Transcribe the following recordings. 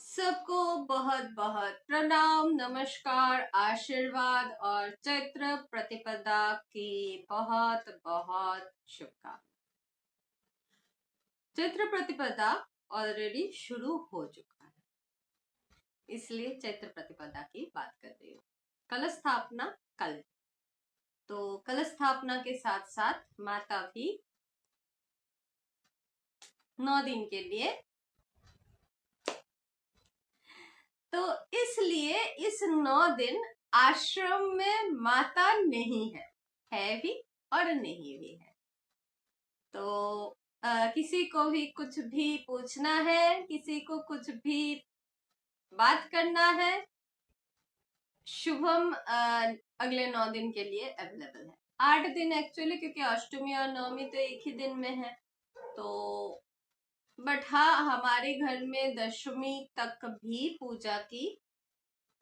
सबको बहुत बहुत प्रणाम, नमस्कार, आशीर्वाद और चैत्र प्रतिपदा की बहुत बहुत शुभकामनाएं। चैत्र प्रतिपदा ऑलरेडी शुरू हो चुका है, इसलिए चैत्र प्रतिपदा की बात कर रही हूँ। कलश स्थापना कल, तो कलश स्थापना के साथ साथ माता भी 9 दिन के लिए, तो इसलिए इस 9 दिन आश्रम में माता नहीं है भी और नहीं भी है। तो किसी को भी कुछ भी पूछना है, किसी को कुछ भी बात करना है, शुभम अगले 9 दिन के लिए अवेलेबल है। 8 दिन एक्चुअली, क्योंकि अष्टमी और नवमी तो एक ही दिन में है। तो बट हाँ, हमारे घर में दशमी तक भी पूजा की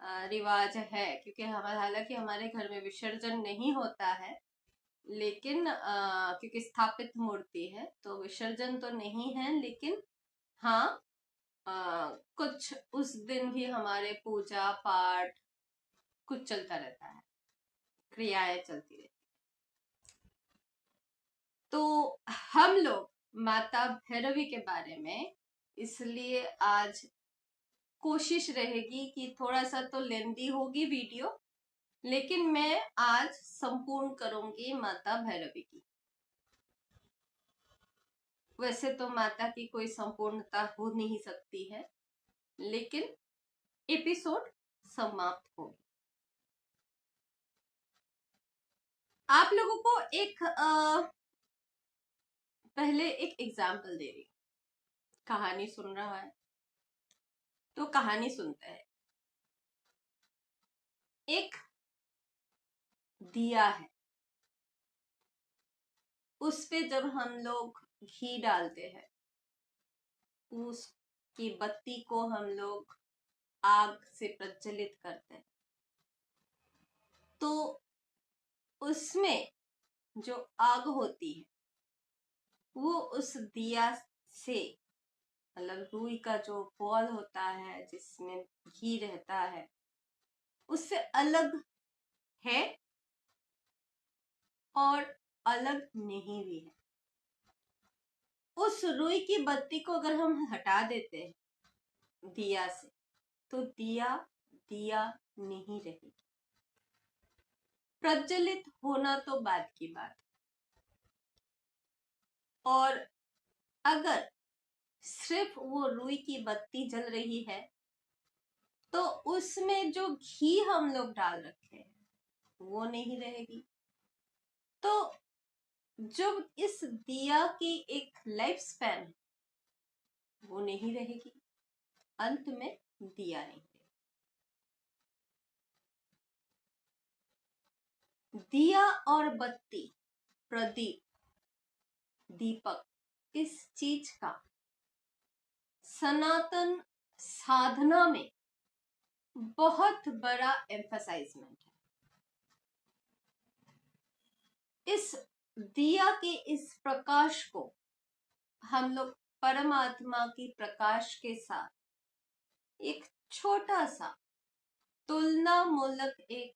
रिवाज है, क्योंकि हालांकि हमारे घर में विसर्जन नहीं होता है, लेकिन क्योंकि स्थापित मूर्ति है तो विसर्जन तो नहीं है, लेकिन हाँ कुछ उस दिन भी हमारे पूजा पाठ कुछ चलता रहता है, क्रियाएं चलती रहती है। तो हम लोग माता भैरवी के बारे में इसलिए आज कोशिश रहेगी कि थोड़ा सा तो लेंदी होगी वीडियो, लेकिन मैं आज संपूर्ण करूंगी माता भैरवी की। वैसे तो माता की कोई संपूर्णता हो नहीं सकती है, लेकिन एपिसोड समाप्त होगी। आप लोगों को एक पहले एक एग्जाम्पल दे रही हूँ। कहानी सुन रहा है तो कहानी सुनते हैं। एक दिया है, उस पे जब हम लोग घी डालते हैं, उसकी बत्ती को हम लोग आग से प्रज्वलित करते हैं, तो उसमें जो आग होती है वो उस दिया से, मतलब रुई का जो बॉल होता है जिसमें घी रहता है, उससे अलग है और अलग नहीं भी है। उस रुई की बत्ती को अगर हम हटा देते हैं दिया से, तो दिया दिया नहीं रहेगी। प्रज्वलित होना तो बात की बात, और अगर सिर्फ वो रुई की बत्ती जल रही है तो उसमें जो घी हम लोग डाल रखे हैं वो नहीं रहेगी। तो जब इस दिया की एक लाइफ स्पैन है वो नहीं रहेगी, अंत में दिया नहीं रहेगा। दिया और बत्ती, प्रदीप, दीपक, इस चीज का सनातन साधना में बहुत बड़ा एम्फसाइजमेंट है। इस दिया के इस प्रकाश को हम लोग परमात्मा की प्रकाश के साथ एक छोटा सा तुलनामूलक एक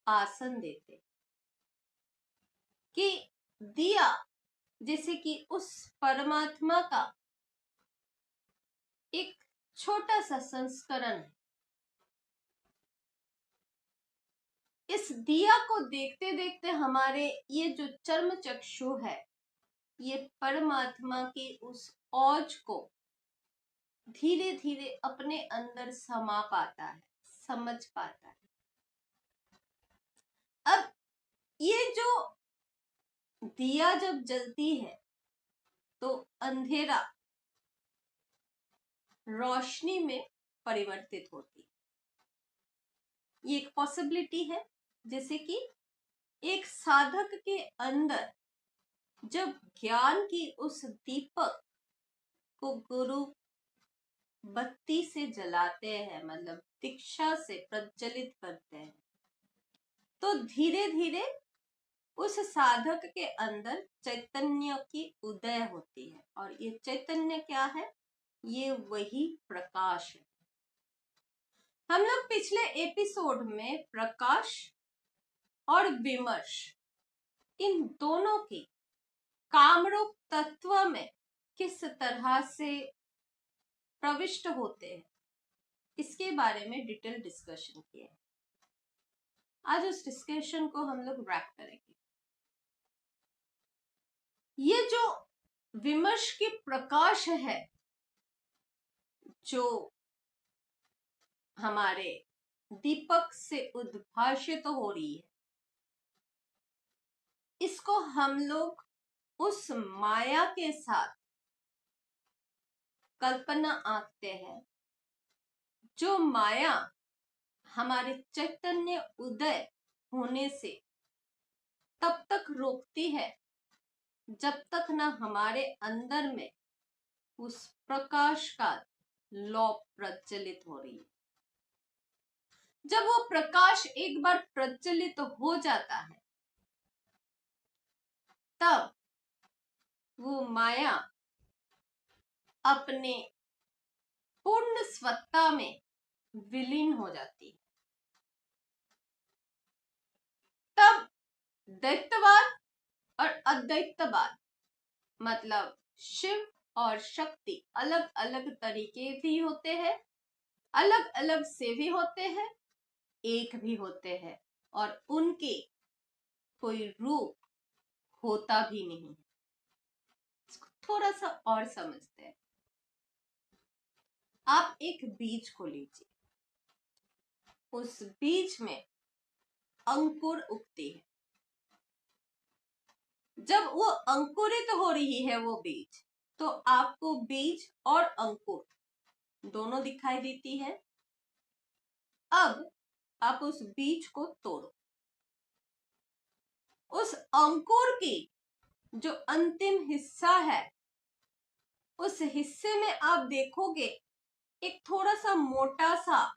आसन देते, कि दिया जैसे कि उस परमात्मा का एक छोटा सा संस्करण है। इस दिया को देखते देखते हमारे ये जो चर्म चक्षु है, ये परमात्मा की उस औज को धीरे धीरे अपने अंदर समा पाता है, समझ पाता है। अब ये जो दिया जब जलती है तो अंधेरा रोशनी में परिवर्तित होती है। ये एक पॉसिबिलिटी है, जैसे कि एक साधक के अंदर जब ज्ञान की उस दीपक को गुरु बत्ती से जलाते हैं, मतलब दीक्षा से प्रज्वलित करते हैं, तो धीरे धीरे उस साधक के अंदर चैतन्य की उदय होती है। और ये चैतन्य क्या है? ये वही प्रकाश है। हम लोग पिछले एपिसोड में प्रकाश और विमर्श इन दोनों की कामरूप तत्व में किस तरह से प्रविष्ट होते हैं इसके बारे में डिटेल डिस्कशन किए। आज उस डिस्कशन को हम लोग रैप करेंगे। ये जो विमर्श की प्रकाश है जो हमारे दीपक से उद्भाषित हो रही है, इसको हम लोग उस माया के साथ कल्पना आंकते हैं जो माया हमारे चैतन्य उदय होने से तब तक रोकती है जब तक ना हमारे अंदर में उस प्रकाश का लौ प्रज्वलित हो रही है। जब वो प्रकाश एक बार प्रज्वलित हो जाता है तब वो माया अपने पूर्ण सत्ता में विलीन हो जाती है। तब दैत्यवाद और अद्वैतवाद मतलब शिव और शक्ति अलग अलग तरीके भी होते हैं, अलग अलग से भी होते हैं, एक भी होते हैं और उनके कोई रूप होता भी नहीं है। इसको थोड़ा सा और समझते हैं। आप एक बीज को लीजिए, उस बीज में अंकुर उगती है। जब वो अंकुरित हो रही है वो बीज, तो आपको बीज और अंकुर दोनों दिखाई देती है। अब आप उस बीज को तोड़ो। उस अंकुर की जो अंतिम हिस्सा है, उस हिस्से में आप देखोगे एक थोड़ा सा मोटा सा,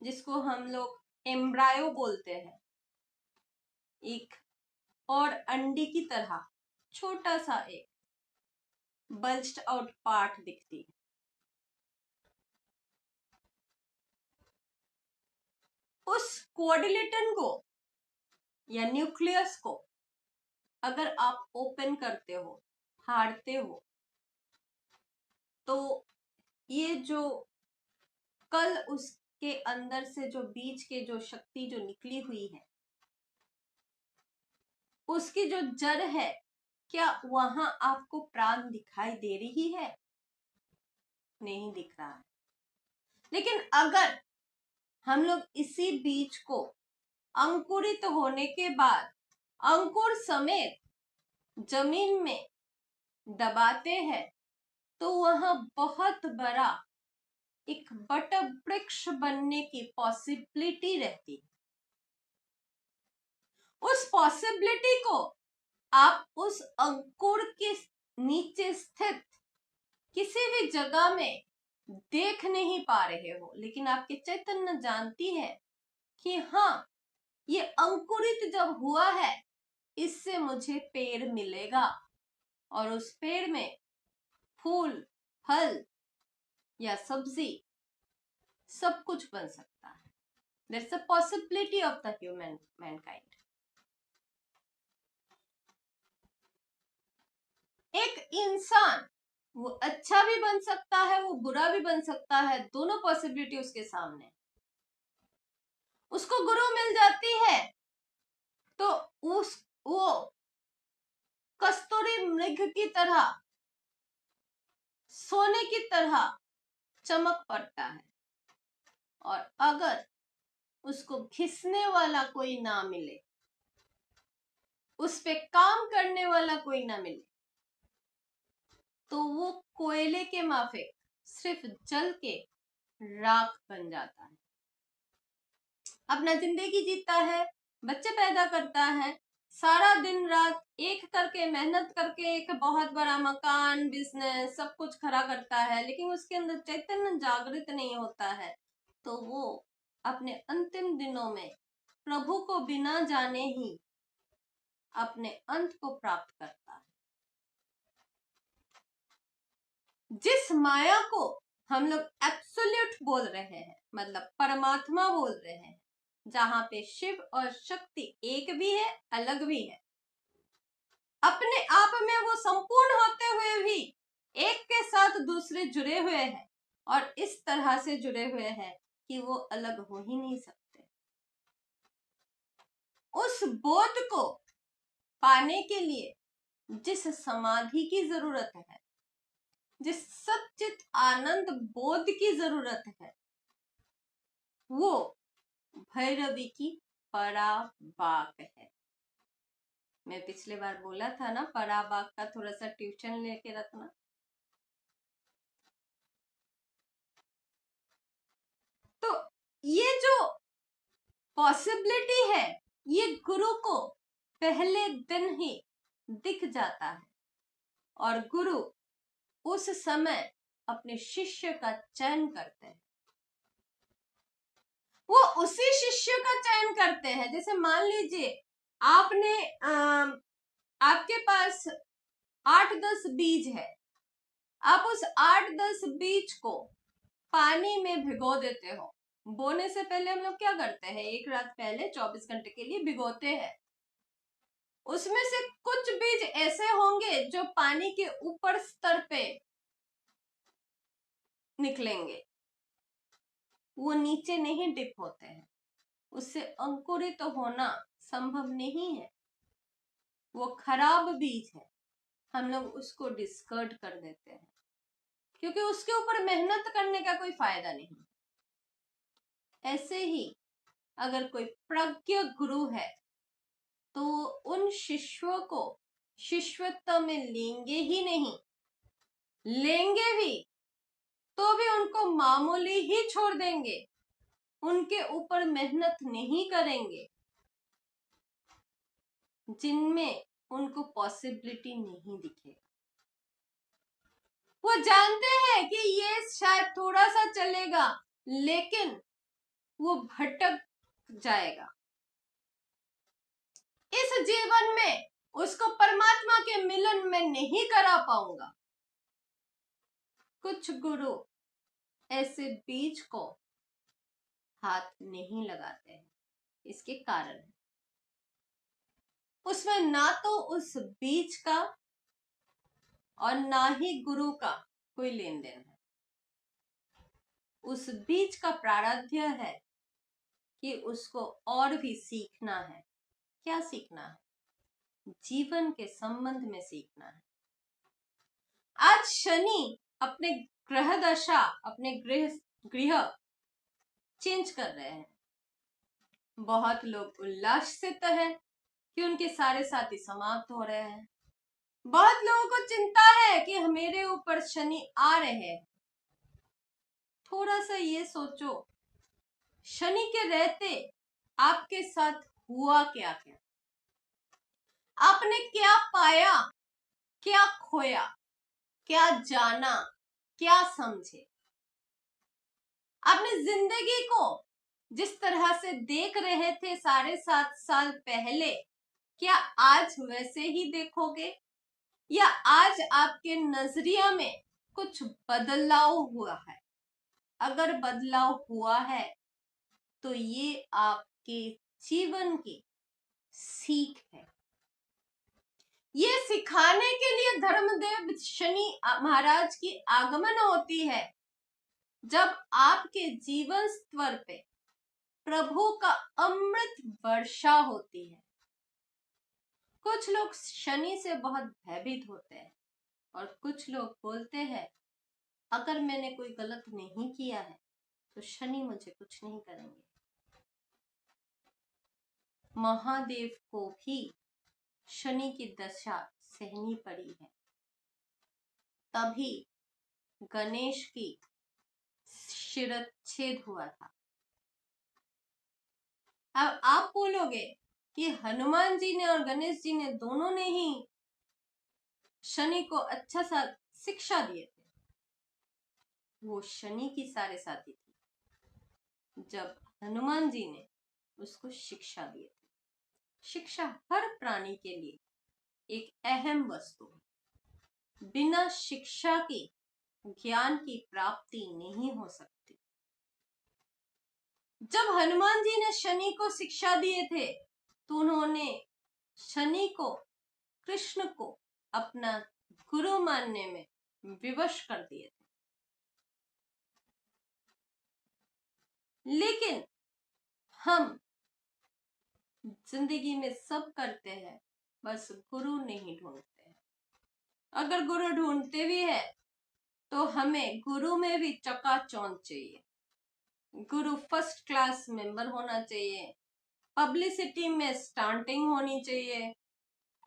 जिसको हम लोग एम्ब्रायो बोलते हैं, एक और अंडे की तरह छोटा सा एक बल्ज्ड आउट पार्ट दिखती है। उस क्वाड्रिलेटरन को या न्यूक्लियस को अगर आप ओपन करते हो, फाड़ते हो, तो ये जो कल उसके अंदर से जो बीज के जो शक्ति जो निकली हुई है, उसकी जो जड़ है, क्या वहां आपको प्राण दिखाई दे रही है? नहीं दिख रहा है। लेकिन अगर हम लोग इसी बीज को अंकुरित होने के बाद अंकुर समेत जमीन में दबाते हैं तो वह बहुत बड़ा एक बट वृक्ष बनने की पॉसिबिलिटी रहती है। उस पॉसिबिलिटी को आप उस अंकुर के नीचे स्थित किसी भी जगह में देख नहीं पा रहे हो, लेकिन आपके चैतन्य जानती है कि हाँ, ये अंकुरित जब हुआ है, इससे मुझे पेड़ मिलेगा और उस पेड़ में फूल, फल या सब्जी सब कुछ बन सकता है। There's a possibility of the mankind. एक इंसान वो अच्छा भी बन सकता है, वो बुरा भी बन सकता है, दोनों पॉसिबिलिटी उसके सामने। उसको गुरु मिल जाती है तो वो कस्तूरी मृग की तरह, सोने की तरह चमक पड़ता है। और अगर उसको घिसने वाला कोई ना मिले, उस पे काम करने वाला कोई ना मिले, तो वो कोयले के माफिक सिर्फ जल के राख बन जाता है। अपना जिंदगी जीता है, बच्चे पैदा करता है, सारा दिन रात एक करके मेहनत करके एक बहुत बड़ा मकान, बिजनेस सब कुछ खड़ा करता है, लेकिन उसके अंदर चैतन्य जागृत नहीं होता है, तो वो अपने अंतिम दिनों में प्रभु को बिना जाने ही अपने अंत को प्राप्त करता है। जिस माया को हम लोग एब्सोल्यूट बोल रहे हैं, मतलब परमात्मा बोल रहे हैं, जहां पे शिव और शक्ति एक भी है, अलग भी है, अपने आप में वो संपूर्ण होते हुए भी एक के साथ दूसरे जुड़े हुए हैं, और इस तरह से जुड़े हुए हैं कि वो अलग हो ही नहीं सकते। उस बोध को पाने के लिए जिस समाधि की जरूरत है, जिस सच्चित आनंद बोध की जरूरत है, वो भैरवी की पराबाक है। मैं पिछले बार बोला था ना, पराबाक का थोड़ा सा ट्यूशन लेके रखना। तो ये जो पॉसिबिलिटी है, ये गुरु को पहले दिन ही दिख जाता है, और गुरु उस समय अपने शिष्य का चयन करते हैं। वो उसी शिष्य का चयन करते हैं। जैसे मान लीजिए आपने आपके पास 8-10 बीज है, आप उस 8-10 बीज को पानी में भिगो देते हो। बोने से पहले हम लोग क्या करते हैं, एक रात पहले 24 घंटे के लिए भिगोते हैं। उसमें से कुछ बीज ऐसे होंगे जो पानी के ऊपर स्तर पे निकलेंगे, वो नीचे नहीं डिप होते हैं, उससे अंकुरित तो होना संभव नहीं है, वो खराब बीज है, हम लोग उसको डिस्कार्ड कर देते हैं, क्योंकि उसके ऊपर मेहनत करने का कोई फायदा नहीं। ऐसे ही अगर कोई प्रज्ञ गुरु है तो उन शिष्यों को शिष्यत्व में लेंगे ही नहीं, लेंगे भी तो भी उनको मामूली ही छोड़ देंगे, उनके ऊपर मेहनत नहीं करेंगे, जिनमें उनको पॉसिबिलिटी नहीं दिखेगा। वो जानते हैं कि ये शायद थोड़ा सा चलेगा, लेकिन वो भटक जाएगा। इस जीवन में उसको परमात्मा के मिलन में नहीं करा पाऊंगा। कुछ गुरु ऐसे बीज को हाथ नहीं लगाते हैं, इसके कारण है उसमें ना तो उस बीज का और ना ही गुरु का कोई लेन देन है। उस बीज का प्रारब्ध है कि उसको और भी सीखना है। क्या सीखना है? जीवन के संबंध में सीखना है। आज शनि अपने ग्रह दशा, अपने गृह चेंज कर रहे हैं। बहुत लोग उल्लासित है कि उनके सारे साथी समाप्त हो रहे हैं। बहुत लोगों को चिंता है कि मेरे ऊपर शनि आ रहे हैं। थोड़ा सा ये सोचो, शनि के रहते आपके साथ हुआ क्या क्या? आपने क्या पाया, क्या खोया, क्या जाना, क्या समझे? आपने जिंदगी को जिस तरह से देख रहे थे 7.5 साल पहले, क्या आज वैसे ही देखोगे, या आज आपके नजरिया में कुछ बदलाव हुआ है? अगर बदलाव हुआ है तो ये आपके जीवन की सीख है। ये सिखाने के लिए धर्मदेव शनि महाराज की आगमन होती है, जब आपके जीवन स्तर पे प्रभु का अमृत वर्षा होती है। कुछ लोग शनि से बहुत भयभीत होते हैं, और कुछ लोग बोलते हैं अगर मैंने कोई गलत नहीं किया है तो शनि मुझे कुछ नहीं करेंगे। महादेव को भी शनि की दशा सहनी पड़ी है, तभी गणेश की शिरच्छेद हुआ था। अब आप बोलोगे कि हनुमान जी ने और गणेश जी ने दोनों ने ही शनि को अच्छा सा शिक्षा दिए थे। वो शनि की सारे साथी थी जब हनुमान जी ने उसको शिक्षा दी थी। शिक्षा हर प्राणी के लिए एक अहम वस्तु है। बिना शिक्षा की ज्ञान की प्राप्ति नहीं हो सकती। जब हनुमान जी ने शनि को शिक्षा दिए थे तो उन्होंने शनि को, कृष्ण को अपना गुरु मानने में विवश कर दिए थे। लेकिन हम जिंदगी में सब करते हैं, बस गुरु नहीं ढूंढते हैं। अगर गुरु ढूंढते भी है तो हमें गुरु में भी चकाचौंध चाहिए। गुरु फर्स्ट क्लास मेंबर होना चाहिए, पब्लिसिटी में स्टांटिंग होनी चाहिए।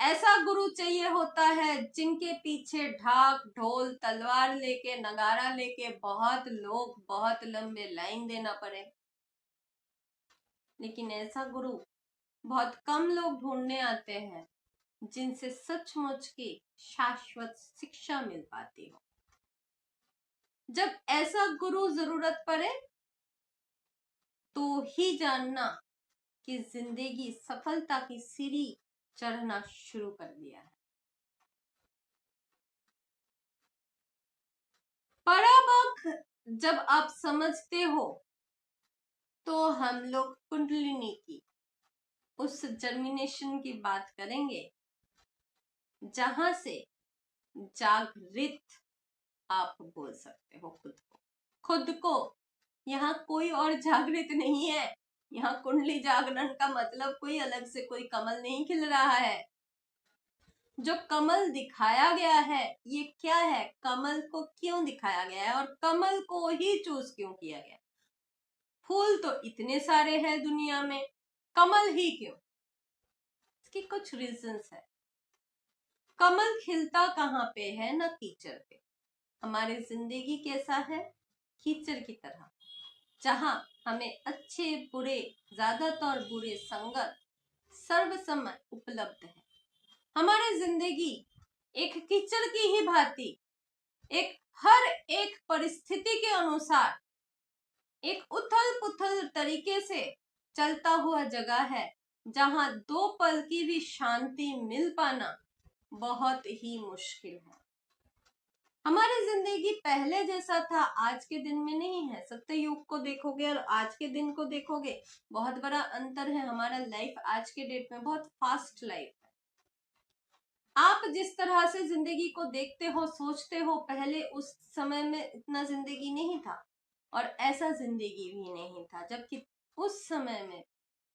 ऐसा गुरु चाहिए होता है जिनके पीछे ढाक ढोल तलवार लेके नगारा लेके बहुत लोग बहुत लंबे लाइन देना पड़े। लेकिन ऐसा गुरु बहुत कम लोग ढूंढने आते हैं जिनसे सचमुच की शाश्वत शिक्षा मिल पाती हो। जब ऐसा गुरु जरूरत पड़े तो ही जानना कि जिंदगी सफलता की सीढ़ी चढ़ना शुरू कर दिया है। पराबख जब आप समझते हो तो हम लोग कुंडलिनी की उस जर्मिनेशन की बात करेंगे जहां से जागृत आप बोल सकते हो खुद को। यहाँ कोई और जागृत नहीं है। यहाँ कुंडली जागरण का मतलब कोई अलग से कोई कमल नहीं खिल रहा है। जो कमल दिखाया गया है ये क्या है, कमल को क्यों दिखाया गया है और कमल को ही चूज क्यों किया गया। फूल तो इतने सारे हैं दुनिया में, कमल ही क्यों? इसकी कुछ रीजंस है। कमल खिलता कहाँ पे है? ना कीचड़ पे। हमारी जिंदगी कैसा है? कीचड़ की तरह, जहां हमें अच्छे बुरे, ज्यादातर बुरे संगत सर्व समय उपलब्ध है। हमारी जिंदगी एक कीचड़ की ही भांति एक हर एक परिस्थिति के अनुसार एक उथल पुथल तरीके से चलता हुआ जगह है, जहां दो पल की भी शांति मिल पाना बहुत ही मुश्किल है। हमारी जिंदगी पहले जैसा था आज के दिन में नहीं है। सत्ययुग को देखोगे और आज के दिन को देखोगे, बहुत बड़ा अंतर है। हमारा लाइफ आज के डेट में बहुत फास्ट लाइफ है। आप जिस तरह से जिंदगी को देखते हो, सोचते हो, पहले उस समय में इतना जिंदगी नहीं था और ऐसा जिंदगी भी नहीं था। जबकि उस समय में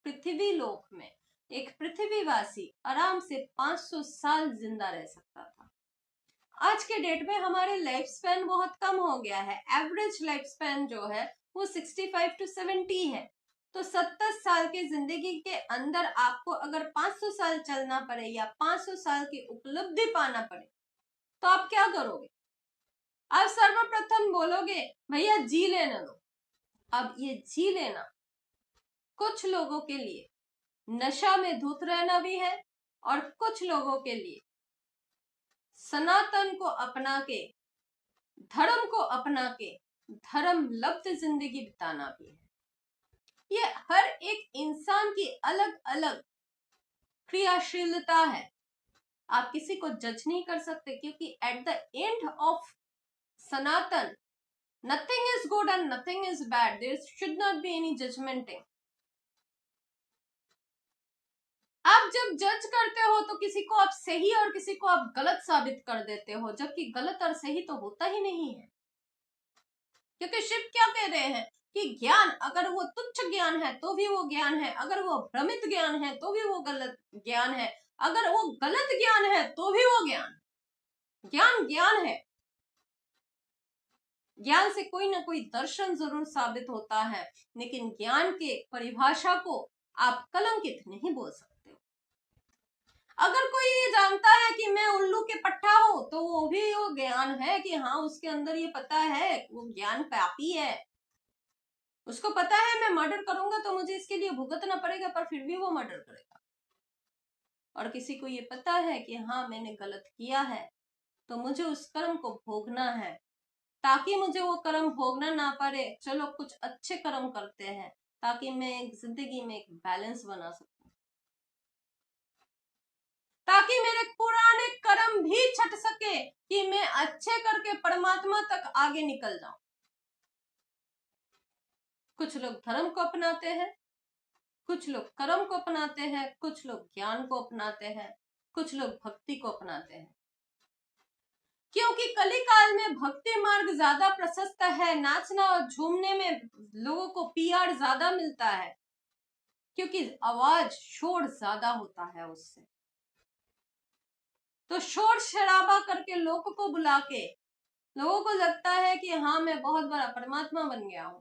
पृथ्वी लोक में एक पृथ्वीवासी आराम से 500 साल जिंदा रह सकता था। आज के डेट में हमारे लाइफ स्पैन बहुत कम हो गया है। एवरेज लाइफ स्पैन जो है वो 65 to 70 है। तो 70 साल की जिंदगी के अंदर आपको अगर 500 साल चलना पड़े या 500 साल की उपलब्धि पाना पड़े तो आप क्या करोगे? आप सर्वप्रथम बोलोगे भैया जी लेने दो। अब ये जी लेना कुछ लोगों के लिए नशा में धुत रहना भी है और कुछ लोगों के लिए सनातन को अपना के, धर्म को अपना के धर्म लब्ध जिंदगी बिताना भी है। ये हर एक इंसान की अलग अलग क्रियाशीलता है। आप किसी को जज नहीं कर सकते क्योंकि at the end of Sanatan nothing is good and nothing is bad. There should not be any judgementing. आप जब जज करते हो तो किसी को आप सही और किसी को आप गलत साबित कर देते हो, जबकि गलत और सही तो होता ही नहीं है। क्योंकि शिव क्या कह रहे हैं कि ज्ञान अगर वो तुच्छ ज्ञान है तो भी वो ज्ञान है, अगर वो भ्रमित ज्ञान है तो भी वो गलत ज्ञान है, अगर वो गलत ज्ञान है तो भी वो ज्ञान। ज्ञान ज्ञान है। ज्ञान से कोई ना कोई दर्शन जरूर साबित होता है, लेकिन ज्ञान के परिभाषा को आप कलंकित नहीं बोल सकते। अगर कोई ये जानता है कि मैं उल्लू के पट्टा हूं तो वो भी वो ज्ञान है कि हाँ उसके अंदर ये पता है, वो ज्ञान पापी है। उसको पता है मैं मर्डर करूंगा तो मुझे इसके लिए भुगतना पड़ेगा, पर फिर भी वो मर्डर करेगा। और किसी को ये पता है कि हाँ मैंने गलत किया है तो मुझे उस कर्म को भोगना है, ताकि मुझे वो कर्म भोगना ना पड़े। चलो कुछ अच्छे कर्म करते हैं ताकि मैं जिंदगी में एक बैलेंस बना सकूं, ताकि मेरे पुराने कर्म भी छट सके कि मैं अच्छे करके परमात्मा तक आगे निकल जाऊं। कुछ लोग धर्म को अपनाते हैं, कुछ लोग कर्म को अपनाते हैं, कुछ लोग ज्ञान को अपनाते हैं, कुछ लोग भक्ति को अपनाते हैं। क्योंकि कली काल में भक्ति मार्ग ज्यादा प्रशस्त है, नाचना और झूमने में लोगों को पीआर ज्यादा मिलता है, क्योंकि आवाज शोर ज्यादा होता है उससे। तो शोर शराबा करके लोगों को बुला के लोगों को लगता है कि हाँ मैं बहुत बड़ा परमात्मा बन गया हूं,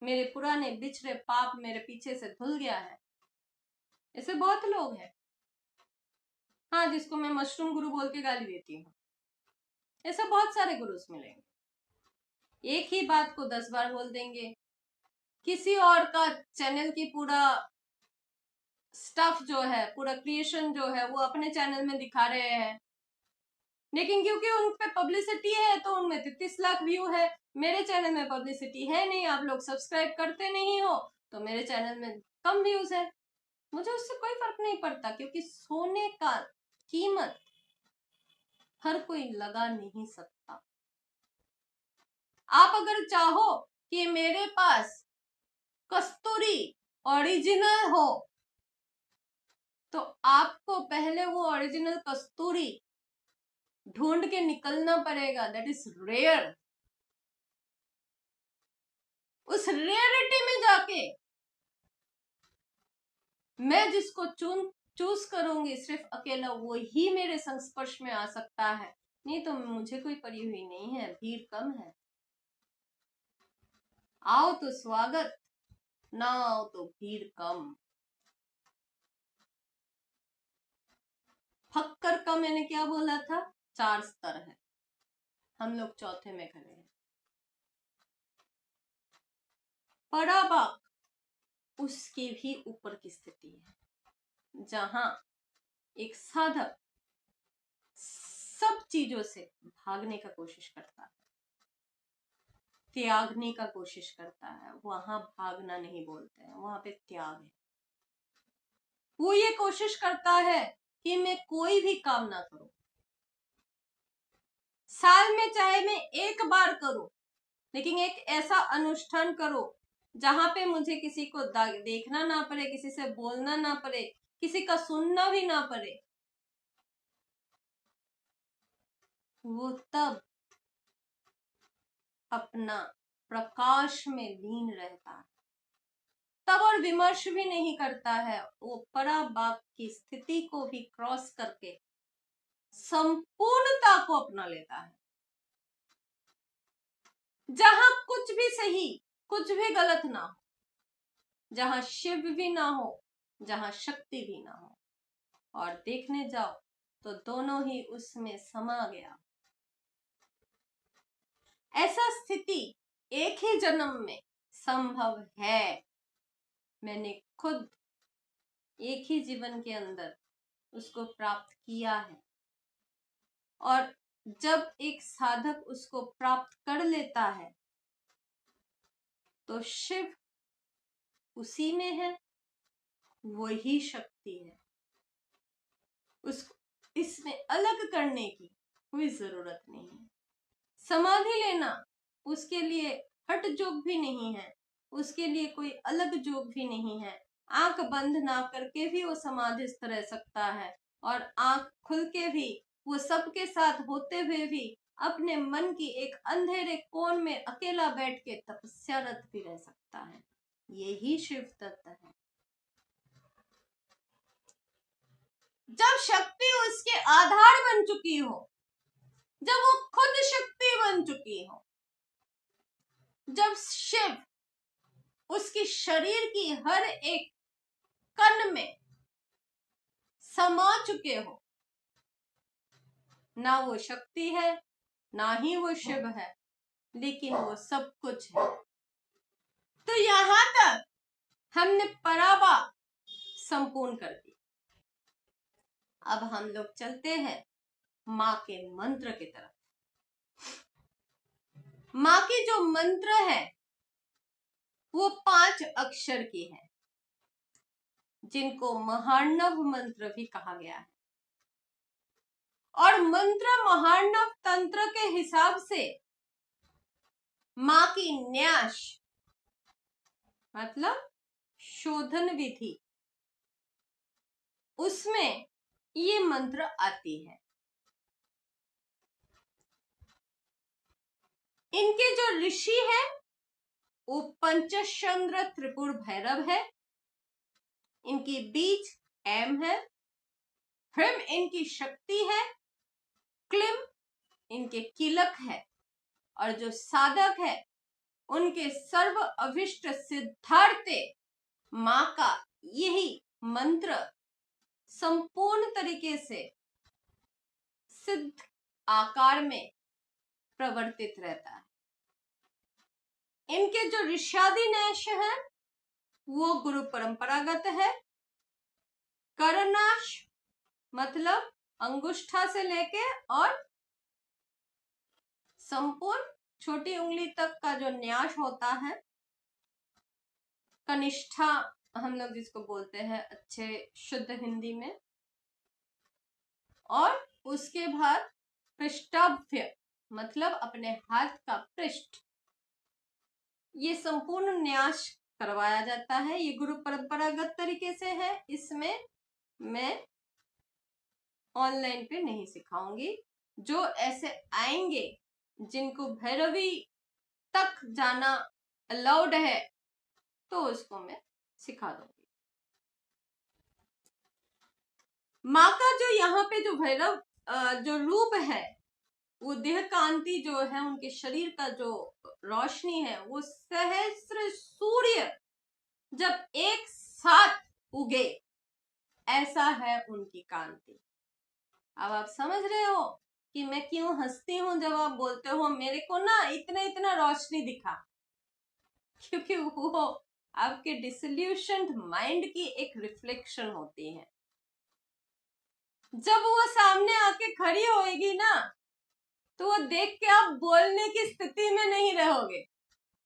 मेरे पुराने बिछड़े पाप मेरे पीछे से धुल गया है। ऐसे बहुत लोग हैं, हाँ, जिसको मैं मशरूम गुरु बोल के गाली देती हूँ। ऐसे बहुत सारे गुरुज मिलेंगे, एक ही बात को 10 बार बोल देंगे। किसी और का चैनल की पूरा स्टफ जो है, पूरा क्रिएशन जो है, वो अपने चैनल में दिखा रहे हैं, लेकिन क्योंकि उन पे पब्लिसिटी है तो उनमें 33 लाख व्यू है। मेरे चैनल में पब्लिसिटी है नहीं, आप लोग सब्सक्राइब करते नहीं हो, तो मेरे चैनल में कम व्यूज है। मुझे उससे कोई फर्क नहीं पड़ता, क्योंकि सोने का कीमत हर कोई लगा नहीं सकता। आप अगर चाहो कि मेरे पास कस्तूरी ओरिजिनल हो, तो आपको पहले वो ओरिजिनल कस्तूरी ढूंढ के निकलना पड़ेगा, दैट इज रेयर। उस रेयरिटी में जाके मैं जिसको चूज करूंगी, सिर्फ अकेला वो ही मेरे संस्पर्श में आ सकता है, नहीं तो मुझे कोई पड़ी हुई नहीं है, भीड़ कम है। आओ तो स्वागत, ना आओ तो भीड़ कम। फक्कर का मैंने क्या बोला था, 4 स्तर है, हम लोग चौथे में खड़े हैं। पराबाक उसके भी ऊपर की स्थिति है, जहां एक साधक सब चीजों से भागने का कोशिश करता है, त्यागने का कोशिश करता है। वहां भागना नहीं बोलते हैं, वहां पे त्याग है। वो ये कोशिश करता है कि मैं कोई भी काम ना करूं, साल में चाहे मैं एक बार करूं, लेकिन एक ऐसा अनुष्ठान करो जहां पे मुझे किसी को देखना ना पड़े, किसी से बोलना ना पड़े, किसी का सुनना भी ना पड़े। वो तब अपना प्रकाश में लीन रहता है, तब और विमर्श भी नहीं करता है। वो पराबाक की स्थिति को भी क्रॉस करके संपूर्णता को अपना लेता है, जहां कुछ भी सही कुछ भी गलत ना हो, जहां शिव भी ना हो, जहां शक्ति भी ना हो, और देखने जाओ तो दोनों ही उसमें समा गया। ऐसा स्थिति एक ही जन्म में संभव है। मैंने खुद एक ही जीवन के अंदर उसको प्राप्त किया है, और जब एक साधक उसको प्राप्त कर लेता है तो शिव उसी में है, वही शक्ति है। उसको इसमें अलग करने की कोई जरूरत नहीं है। समाधि लेना उसके लिए हठ योग भी नहीं है, उसके लिए कोई अलग योग भी नहीं है। आंख बंद ना करके भी वो समाधिस्थ रह सकता है, और आंख खुल के भी वो सबके साथ होते हुए भी अपने मन की एक अंधेरे कोण में अकेला बैठ के तपस्यारत भी रह सकता है। यही शिव तत्व है। जब शक्ति उसके आधार बन चुकी हो, जब वो खुद शक्ति बन चुकी हो, जब शिव उसकी शरीर की हर एक कण में समा चुके हो, ना वो शक्ति है ना ही वो शिव है, लेकिन वो सब कुछ है। तो यहां तक हमने पराबा संपूर्ण कर दी। अब हम लोग चलते हैं माँ के मंत्र की तरफ। माँ की जो मंत्र है वो 5 अक्षर की है, जिनको महार्णव मंत्र भी कहा गया है। और मंत्र महार्णव तंत्र के हिसाब से माँ की न्यास मतलब शोधन विधि, उसमें ये मंत्र आती है। इनके जो ऋषि है वो पंचचंद्र त्रिपुर भैरव है, इनकी बीज एम है, ह्रीम इनकी शक्ति है, क्लीम इनके कीलक है, और जो साधक है उनके सर्व अभिष्ट सिद्धार्थे माँ का यही मंत्र संपूर्ण तरीके से सिद्ध आकार में प्रवर्तित रहता है। इनके जो ऋष्यादि न्यास है वो गुरु परंपरागत है। करनाश मतलब अंगुष्ठा से लेके और संपूर्ण छोटी उंगली तक का जो न्यास होता है, कनिष्ठा हम लोग जिसको बोलते हैं अच्छे शुद्ध हिंदी में, और उसके बाद पृष्ठाभ्य मतलब अपने हाथ का पृष्ठ, ये संपूर्ण न्यास करवाया जाता है। ये गुरु परंपरागत तरीके से है, इसमें मैं ऑनलाइन पे नहीं सिखाऊंगी। जो ऐसे आएंगे जिनको भैरवी तक जाना अलाउड है तो उसको मैं सिखा दूंगी। माँ का जो यहाँ पे जो भैरव जो रूप है, वो देह कांति जो है, उनके शरीर का जो रोशनी है वो सहस्त्र सूर्य जब एक साथ उगे ऐसा है उनकी कांति। अब आप समझ रहे हो कि मैं क्यों हंसती हूं जब आप बोलते हो मेरे को ना इतना इतना रोशनी दिखा, क्योंकि वो आपके डिसल्यूशन्ड माइंड की एक रिफ्लेक्शन होती है। जब वो सामने आके खड़ी होएगी ना तो वो देख के आप बोलने की स्थिति में नहीं रहोगे,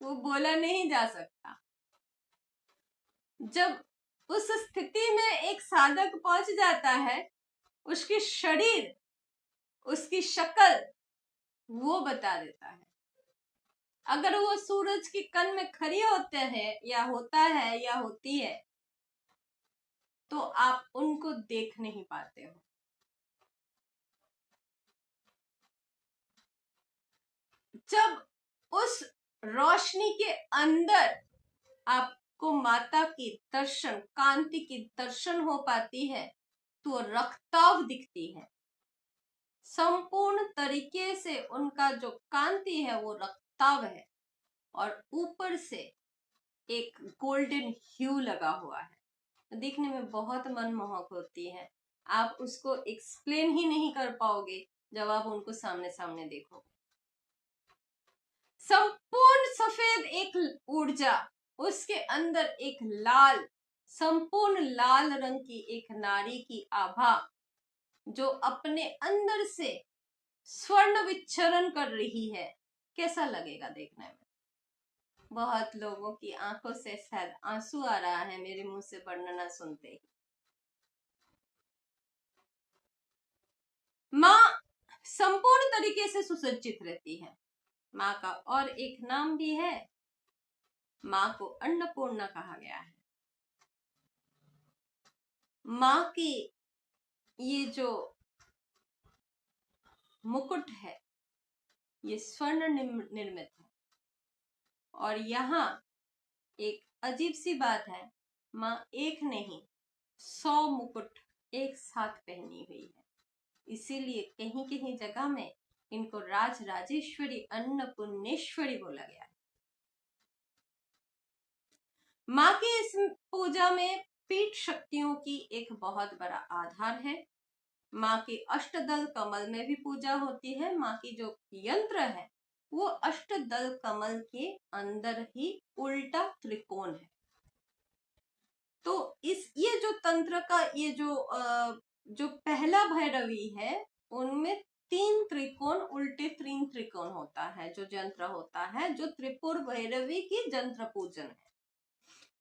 वो बोला नहीं जा सकता। जब उस स्थिति में एक साधक पहुंच जाता है, उसकी शरीर, उसकी शक्ल वो बता देता है। अगर वो सूरज की किरण में खड़ी होते हैं या होता है या होती है तो आप उनको देख नहीं पाते हो। जब उस रोशनी के अंदर आपको माता की दर्शन, कांति की दर्शन हो पाती है तो रक्ताव दिखती है। संपूर्ण तरीके से उनका जो कांति है वो रक्ताव है, और ऊपर से एक गोल्डन ह्यू लगा हुआ है। देखने में बहुत मनमोहक होती है। आप उसको एक्सप्लेन ही नहीं कर पाओगे जब आप उनको सामने सामने देखोगे। संपूर्ण सफेद एक ऊर्जा, उसके अंदर एक लाल, संपूर्ण लाल रंग की एक नारी की आभा जो अपने अंदर से स्वर्ण विच्छरण कर रही है। कैसा लगेगा देखने में? बहुत लोगों की आंखों से शायद आंसू आ रहा है मेरे मुंह से वर्णना सुनते ही। माँ संपूर्ण तरीके से सुसज्जित रहती है। माँ का और एक नाम भी है, माँ को अन्नपूर्णा कहा गया है। माँ की ये जो मुकुट है ये स्वर्ण निर्मित है, और यहाँ एक अजीब सी बात है, माँ एक नहीं 100 मुकुट एक साथ पहनी हुई है। इसीलिए कहीं कहीं जगह में इनको राज राजेश्वरी अन्नपूर्णेश्वरी बोला गया है। माँ की इस पूजा में पीठ शक्तियों की एक बहुत बड़ा आधार है। माँ की अष्टदल कमल में भी पूजा होती है। माँ की जो यंत्र है वो अष्टदल कमल के अंदर ही उल्टा त्रिकोण है। तो ये जो तंत्र का ये जो पहला भैरवी है उनमें 3 त्रिकोण, उल्टे 3 त्रिकोण होता है जो यंत्र होता है, जो त्रिपुर भैरवी की यंत्र पूजन है।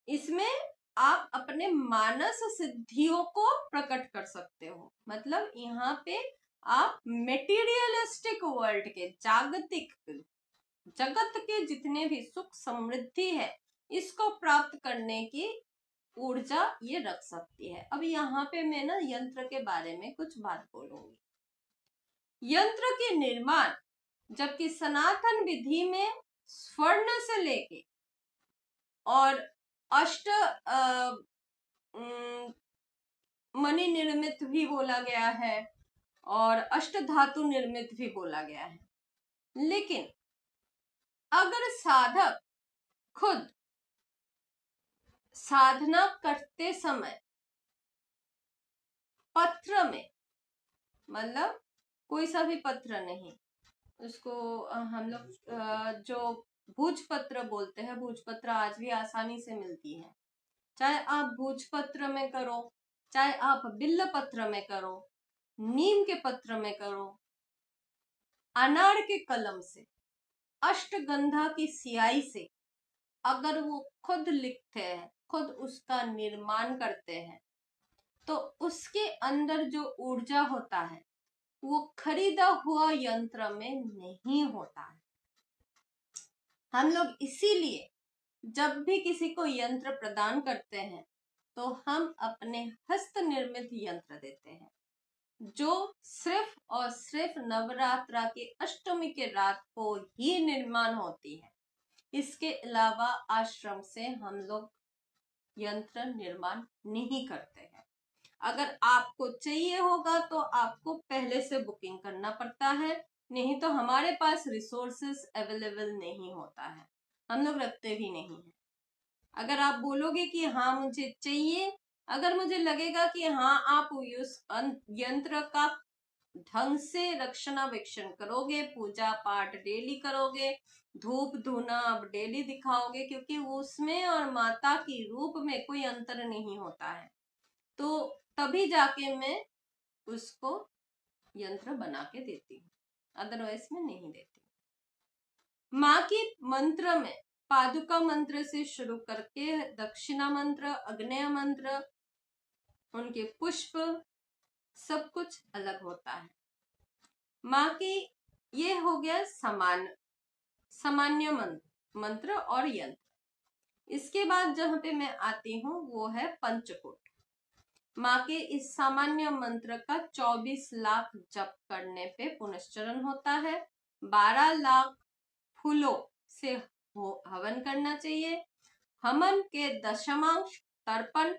इसमें आप अपने मानस सिद्धियों को प्रकट कर सकते हो। मतलब यहाँ पे आप मेटीरियलिस्टिक वर्ल्ड के जागतिक जगत के जितने भी सुख समृद्धि है इसको प्राप्त करने की ऊर्जा ये रख सकती है। अब यहाँ पे मैं ना यंत्र के बारे में कुछ बात बोलूंगी। यंत्र के निर्माण, जबकि सनातन विधि में स्वर्ण से लेके और अष्ट मणि निर्मित भी बोला गया है और अष्ट धातु निर्मित भी बोला गया है, लेकिन अगर साधक खुद साधना करते समय पत्र में, मतलब कोई सा भी पत्र नहीं, उसको हम लोग जो भूजपत्र बोलते हैं, भूजपत्र आज भी आसानी से मिलती है, चाहे आप भूजपत्र में करो, चाहे आप बिल्ल पत्र में करो, नीम के पत्र में करो, अनार के कलम से, अष्टगंधा की स्याही से अगर वो खुद लिखते हैं, खुद उसका निर्माण करते हैं, तो उसके अंदर जो ऊर्जा होता है वो खरीदा हुआ यंत्र में नहीं होता है। हम लोग इसीलिए जब भी किसी को यंत्र प्रदान करते हैं तो हम अपने हस्त निर्मित यंत्र देते हैं, जो सिर्फ और सिर्फ नवरात्रा के अष्टमी के रात को ही निर्माण होती है। इसके अलावा आश्रम से हम लोग यंत्र निर्माण नहीं करते हैं। अगर आपको चाहिए होगा तो आपको पहले से बुकिंग करना पड़ता है, नहीं तो हमारे पास रिसोर्सेस अवेलेबल नहीं होता है, हम लोग रखते भी नहीं है। अगर आप बोलोगे कि हाँ मुझे चाहिए, अगर मुझे लगेगा कि हाँ आप उस यंत्र का ढंग से रक्षणावेक्षण करोगे, पूजा पाठ डेली करोगे, धूप धूना आप डेली दिखाओगे, क्योंकि उसमें और माता की रूप में कोई अंतर नहीं होता है, तो तभी जाके मैं उसको यंत्र बना के देती हूँ, अदरवाइज मैं नहीं देती। माँ की मंत्र में पादुका मंत्र से शुरू करके दक्षिणा मंत्र, अग्नेय मंत्र, उनके पुष्प, सब कुछ अलग होता है। माँ की ये हो गया सामान्य मंत्र और यंत्र। इसके बाद जहाँ पे मैं आती हूँ वो है पंचकूट। माँ के इस सामान्य मंत्र का 24 लाख जप करने पे पुनश्चरण होता है। 12 लाख फूलों से हवन करना चाहिए। हवन के दशमांश तर्पण,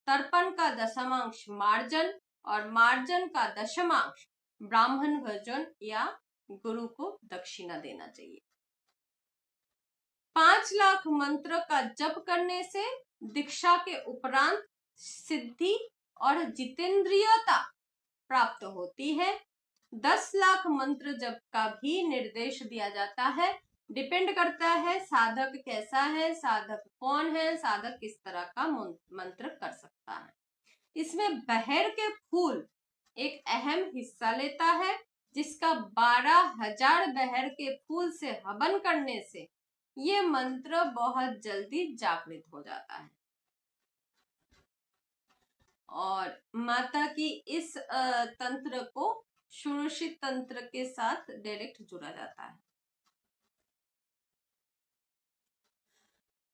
तर्पण का दशमांश मार्जन और मार्जन का दशमांश ब्राह्मण भोजन या गुरु को दक्षिणा देना चाहिए। 5 लाख मंत्र का जप करने से दीक्षा के उपरांत सिद्धि और जितेंद्रियता प्राप्त होती है। 10 लाख मंत्र जप का भी निर्देश दिया जाता है। डिपेंड करता है साधक कैसा है, साधक कौन है, साधक किस तरह का मंत्र कर सकता है। इसमें बहर के फूल एक अहम हिस्सा लेता है, जिसका 12,000 बहर के फूल से हवन करने से ये मंत्र बहुत जल्दी जागृत हो जाता है और माता की इस तंत्र को षोडशी तंत्र के साथ डायरेक्ट जुड़ा जाता है।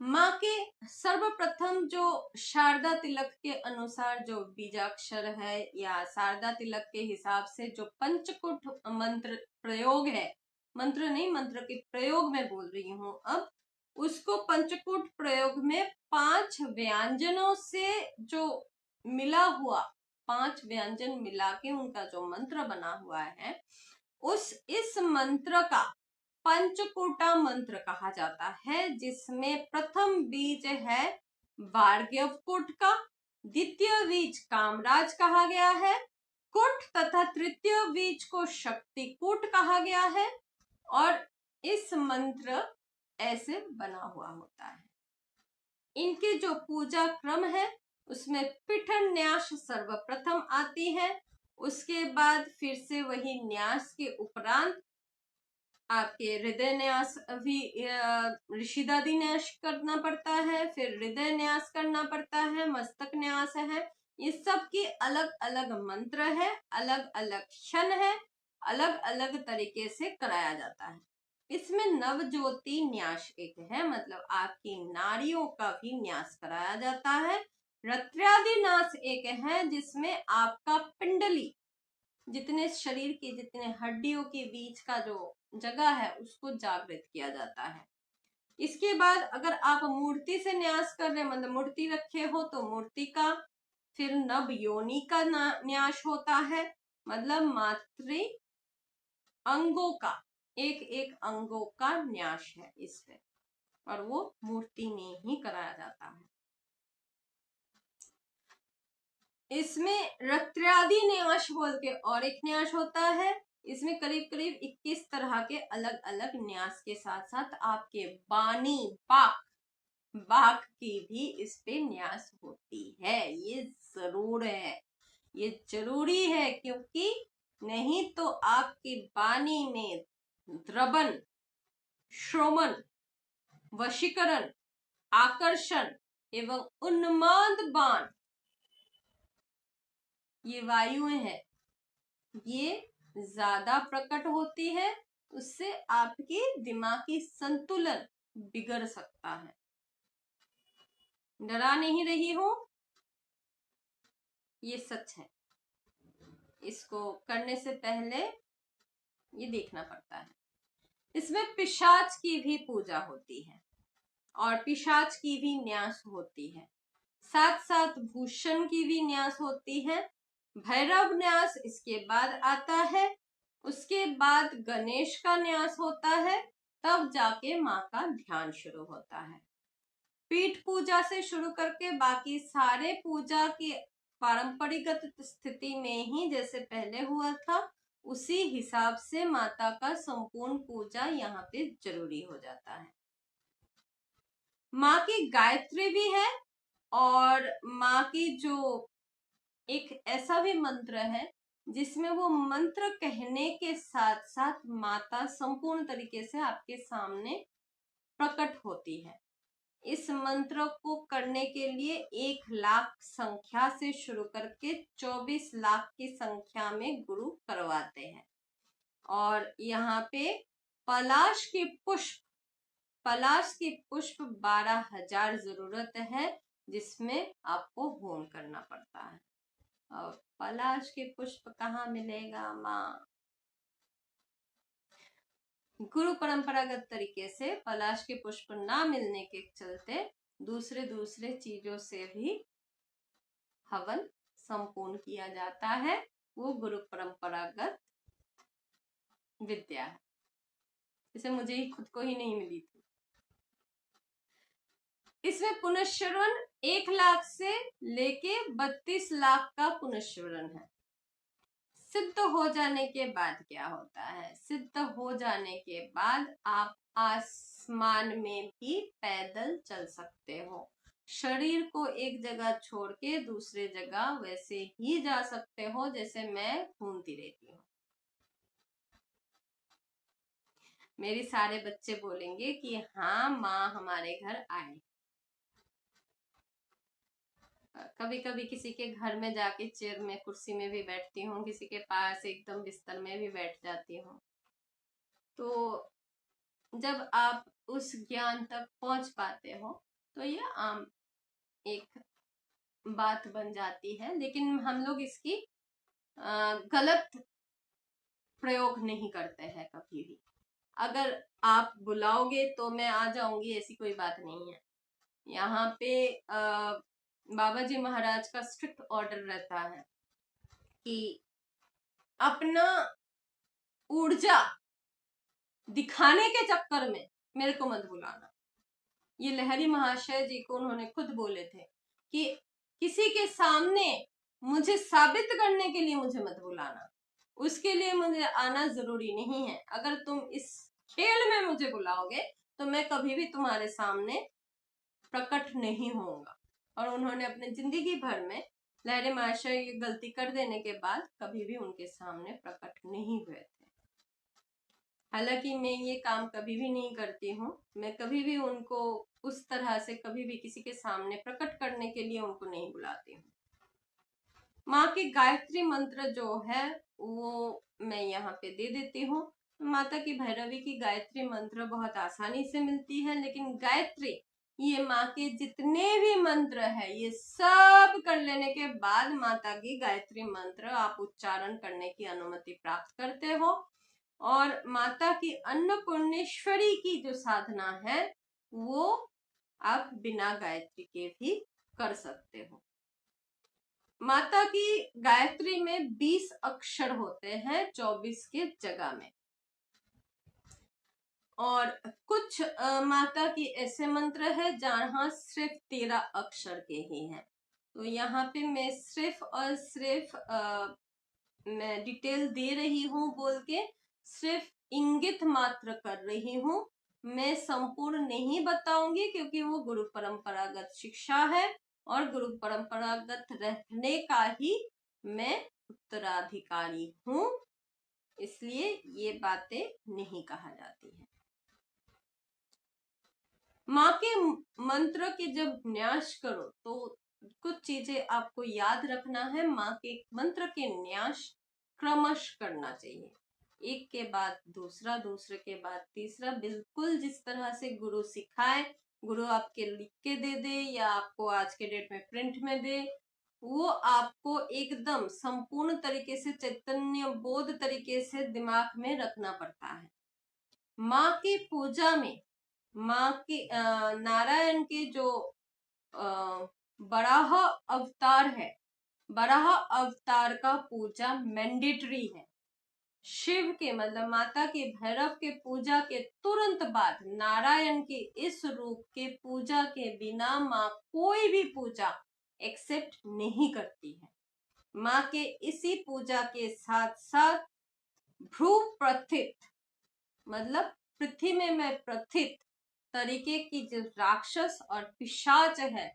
माँ के सर्वप्रथम जो शारदा तिलक के अनुसार जो बीजाक्षर है या शारदा तिलक के हिसाब से जो पंचकुट मंत्र प्रयोग है, मंत्र नहीं, मंत्र के प्रयोग में बोल रही हूँ अब, उसको पंचकुट प्रयोग में 5 व्यंजनों से जो मिला हुआ, 5 व्यंजन मिला के उनका जो मंत्र बना हुआ है, इस मंत्र का पंचकूटा मंत्र कहा जाता है, जिसमें प्रथम बीज है वार्ग्यवकुट का, द्वितीय बीज कामराज कहा गया है, कुट तथा तृतीय बीज को शक्तिकूट कहा गया है और इस मंत्र ऐसे बना हुआ होता है। इनके जो पूजा क्रम है उसमें पिठन न्यास सर्वप्रथम आती है, उसके बाद फिर से वही न्यास के उपरांत आपके हृदय न्यास भी ऋषिदादि न्यास करना पड़ता है, फिर हृदय न्यास करना पड़ता है, मस्तक न्यास है, ये सब की अलग अलग मंत्र है, अलग अलग क्षण है, अलग अलग तरीके से कराया जाता है। इसमें नवज्योति न्यास एक है, मतलब आपकी नाड़ियों का भी न्यास कराया जाता है। रत्र्यादि न्यास एक है जिसमें आपका पिंडली, जितने शरीर की जितने हड्डियों के बीच का जो जगह है उसको जागृत किया जाता है। इसके बाद अगर आप मूर्ति से न्यास कर रहे, मतलब मूर्ति रखे हो तो मूर्ति का, फिर नव योनि का न्यास होता है, मतलब मातृ अंगों का, एक एक अंगों का न्यास है इसमें, और वो मूर्ति में ही कराया जाता है। इसमें रत्र्यादि न्यास बोल के और एक न्यास होता है। इसमें करीब करीब 21 तरह के अलग अलग न्यास के साथ साथ आपके बानी बाक की भी इस पे न्यास होती है। ये जरूर है, ये जरूरी है, क्योंकि नहीं तो आपकी वाणी में द्रवन, श्रोमन, वशीकरण, आकर्षण एवं उन्माद बाण, ये वायुएं हैं, ये ज्यादा प्रकट होती है, उससे आपकी दिमागी संतुलन बिगड़ सकता है। डरा नहीं रही हूं, ये सच है। इसको करने से पहले ये देखना पड़ता है। इसमें पिशाच की भी पूजा होती है और पिशाच की भी न्यास होती है, साथ साथ भूषण की भी न्यास होती है। भैरव न्यास इसके बाद आता है, उसके बाद गणेश का न्यास होता है, तब जाके माँ का ध्यान शुरू होता है। पीठ पूजा से शुरू करके बाकी सारे पूजा की पारंपरिक स्थिति में ही जैसे पहले हुआ था, उसी हिसाब से माता का संपूर्ण पूजा यहाँ पे जरूरी हो जाता है। माँ की गायत्री भी है, और माँ की जो एक ऐसा भी मंत्र है जिसमें वो मंत्र कहने के साथ साथ माता संपूर्ण तरीके से आपके सामने प्रकट होती है। इस मंत्र को करने के लिए 1 लाख संख्या से शुरू करके 24 लाख की संख्या में गुरु करवाते हैं। और यहाँ पे पलाश की पुष्प 12,000 जरूरत है, जिसमें आपको होम करना पड़ता है। और पलाश के पुष्प कहाँ मिलेगा माँ? गुरु परंपरागत तरीके से पलाश के पुष्प ना मिलने के चलते दूसरे चीजों से भी हवन संपूर्ण किया जाता है। वो गुरु परंपरागत विद्या है, इसे मुझे ही खुद को ही नहीं मिली थी। इसमें पुनश्चरण 1 लाख से लेके 32 लाख का पुनश्चरण है। सिद्ध हो जाने के बाद क्या होता है? सिद्ध हो जाने के बाद आप आसमान में भी पैदल चल सकते हो। शरीर को एक जगह छोड़ के दूसरे जगह वैसे ही जा सकते हो जैसे मैं घूमती रहती हूँ। मेरे सारे बच्चे बोलेंगे कि हाँ माँ हमारे घर आए। कभी कभी किसी के घर में जाके चेयर में कुर्सी में भी बैठती हूँ, किसी के पास एकदम बिस्तर में भी बैठ जाती हूँ। तो जब आप उस ज्ञान तक पहुंच पाते हो तो ये आम एक बात बन जाती है, लेकिन हम लोग इसकी गलत प्रयोग नहीं करते हैं कभी भी। अगर आप बुलाओगे तो मैं आ जाऊंगी, ऐसी कोई बात नहीं है। यहाँ पे बाबा जी महाराज का स्ट्रिक्ट ऑर्डर रहता है कि अपना ऊर्जा दिखाने के चक्कर में मेरे को मत बुलाना। ये लहरी महाशय जी को उन्होंने खुद बोले थे कि किसी के सामने मुझे साबित करने के लिए मुझे मत बुलाना, उसके लिए मुझे आना जरूरी नहीं है। अगर तुम इस खेल में मुझे बुलाओगे तो मैं कभी भी तुम्हारे सामने प्रकट नहीं होऊंगा। और उन्होंने अपने जिंदगी भर में लहरी महाशय ये गलती कर देने के बाद कभी भी उनके सामने प्रकट नहीं हुए थे। हालांकि मैं ये काम कभी भी नहीं करती हूँ, मैं कभी भी उनको उस तरह से कभी भी किसी के सामने प्रकट करने के लिए उनको नहीं बुलाती हूँ। माँ के गायत्री मंत्र जो है वो मैं यहाँ पे दे देती हूँ। माता की भैरवी की गायत्री मंत्र बहुत आसानी से मिलती है, लेकिन गायत्री ये माँ के जितने भी मंत्र है ये सब कर लेने के बाद माता की गायत्री मंत्र आप उच्चारण करने की अनुमति प्राप्त करते हो। और माता की अन्नपूर्णेश्वरी की जो साधना है वो आप बिना गायत्री के भी कर सकते हो। माता की गायत्री में 20 अक्षर होते हैं 24 के जगह में, और कुछ माता की ऐसे मंत्र है जहां सिर्फ 13 अक्षर के ही हैं। तो यहाँ पे मैं सिर्फ और सिर्फ मैं डिटेल दे रही हूँ बोल के सिर्फ इंगित मात्र कर रही हूँ। मैं संपूर्ण नहीं बताऊंगी क्योंकि वो गुरु परंपरागत शिक्षा है और गुरु परंपरागत रहने का ही मैं उत्तराधिकारी हूँ, इसलिए ये बातें नहीं कहा जाती है। माँ के मंत्र के जब न्यास करो तो कुछ चीजें आपको याद रखना है। माँ के मंत्र के न्यास क्रमश करना चाहिए, एक के बाद दूसरा, दूसरे के बाद तीसरा, बिल्कुल जिस तरह से गुरु सिखाए, गुरु आपके लिख के दे दे या आपको आज के डेट में प्रिंट में दे, वो आपको एकदम संपूर्ण तरीके से चैतन्य बोध तरीके से दिमाग में रखना पड़ता है। माँ की पूजा में माँ की नारायण के जो बराह अवतार है, बराह अवतार का पूजा मैंडेटरी है। शिव के मतलब माता के भैरव के पूजा के तुरंत बाद नारायण के इस रूप के पूजा के बिना माँ कोई भी पूजा एक्सेप्ट नहीं करती है। माँ के इसी पूजा के साथ साथ भ्रू प्रथित मतलब पृथ्वी में प्रथित तरीके की जो राक्षस और पिशाच है,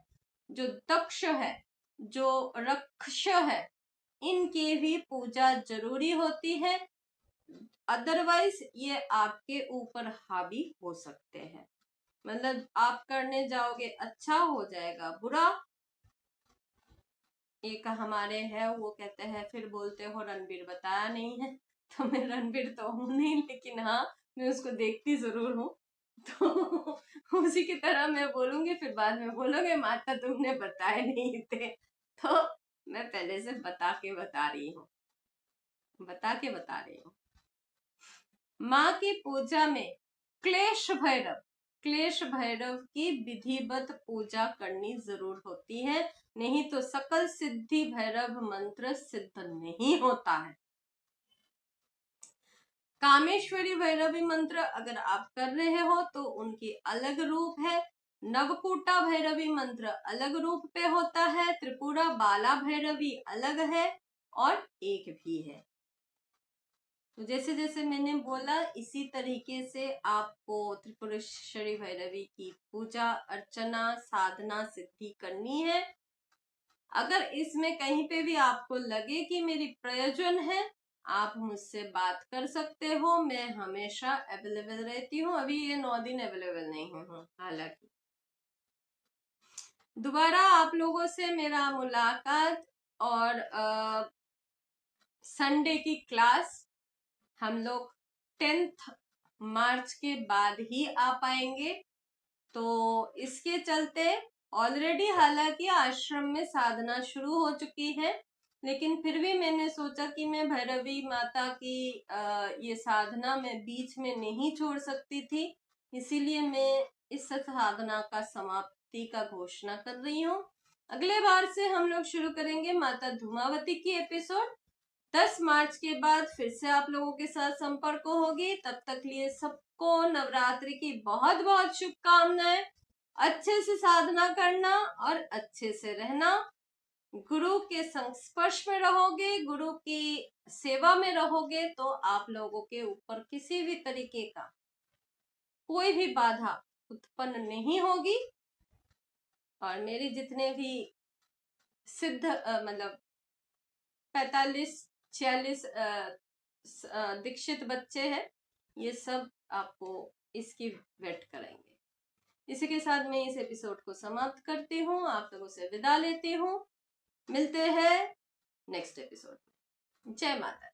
जो दक्ष है, जो रक्षस है, इनकी भी पूजा जरूरी होती है, अदरवाइज ये आपके ऊपर हावी हो सकते हैं। मतलब आप करने जाओगे अच्छा हो जाएगा बुरा। एक हमारे है वो कहते हैं फिर बोलते हो रणबीर बताया नहीं है, तो मैं रणबीर तो हूं नहीं, लेकिन हाँ मैं उसको देखती जरूर हूँ। तो उसी की तरह मैं बोलूंगी, फिर बाद में बोलोगे माता तुमने बताए नहीं थे, तो मैं पहले से बता के बता रही हूँ। माँ की पूजा में क्लेश भैरव की विधिवत पूजा करनी जरूर होती है, नहीं तो सकल सिद्धि भैरव मंत्र सिद्ध नहीं होता है। कामेश्वरी भैरवी मंत्र अगर आप कर रहे हो तो उनकी अलग रूप है। नवकूटा भैरवी मंत्र अलग रूप पे होता है। त्रिपुरा बाला भैरवी अलग है और एक भी है। तो जैसे जैसे मैंने बोला इसी तरीके से आपको त्रिपुरेश्वरी भैरवी की पूजा अर्चना साधना सिद्धि करनी है। अगर इसमें कहीं पे भी आपको लगे कि मेरी प्रयोजन है, आप मुझसे बात कर सकते हो। मैं हमेशा अवेलेबल रहती हूँ। अभी ये 9 दिन अवेलेबल नहीं हूँ हालांकि। दोबारा आप लोगों से मेरा मुलाकात और संडे की क्लास हम लोग 10 मार्च के बाद ही आ पाएंगे। तो इसके चलते ऑलरेडी हालांकि आश्रम में साधना शुरू हो चुकी है, लेकिन फिर भी मैंने सोचा कि मैं भैरवी माता की ये साधना में बीच में नहीं छोड़ सकती थी, इसीलिए मैं इस साधना का समाप्ति का घोषणा कर रही हूँ। अगले बार से हम लोग शुरू करेंगे माता धूमावती की एपिसोड। 10 मार्च के बाद फिर से आप लोगों के साथ संपर्क होगी। तब तक लिए सबको नवरात्रि की बहुत बहुत शुभकामनाएं। अच्छे से साधना करना और अच्छे से रहना। गुरु के संस्पर्श में रहोगे, गुरु की सेवा में रहोगे तो आप लोगों के ऊपर किसी भी तरीके का कोई भी बाधा उत्पन्न नहीं होगी। और मेरे जितने भी सिद्ध मतलब 45-46 दीक्षित बच्चे हैं, ये सब आपको इसकी वेट करेंगे। इसी के साथ मैं इस एपिसोड को समाप्त करती हूँ, आप लोगों से विदा लेती हूँ। मिलते हैं नेक्स्ट एपिसोड में। जय माता।